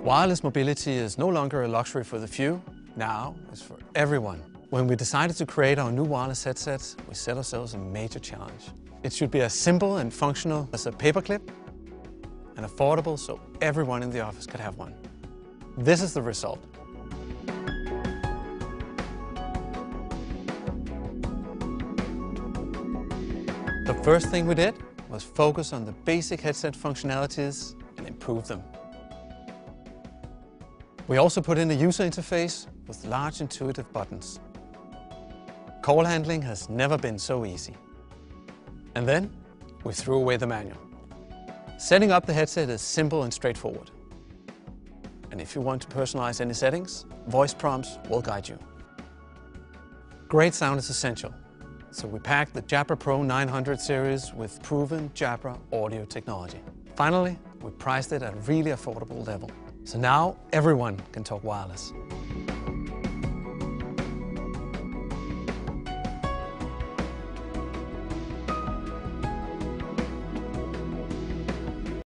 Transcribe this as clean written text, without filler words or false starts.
Wireless mobility is no longer a luxury for the few, now it's for everyone. When we decided to create our new wireless headset, we set ourselves a major challenge. It should be as simple and functional as a paperclip and affordable so everyone in the office could have one. This is the result. The first thing we did was focus on the basic headset functionalities and improve them. We also put in a user interface with large intuitive buttons. Call handling has never been so easy. And then we threw away the manual. Setting up the headset is simple and straightforward. And if you want to personalize any settings, voice prompts will guide you. Great sound is essential, so we packed the Jabra Pro 900 series with proven Jabra audio technology. Finally, we priced it at a really affordable level. So now everyone can talk wireless.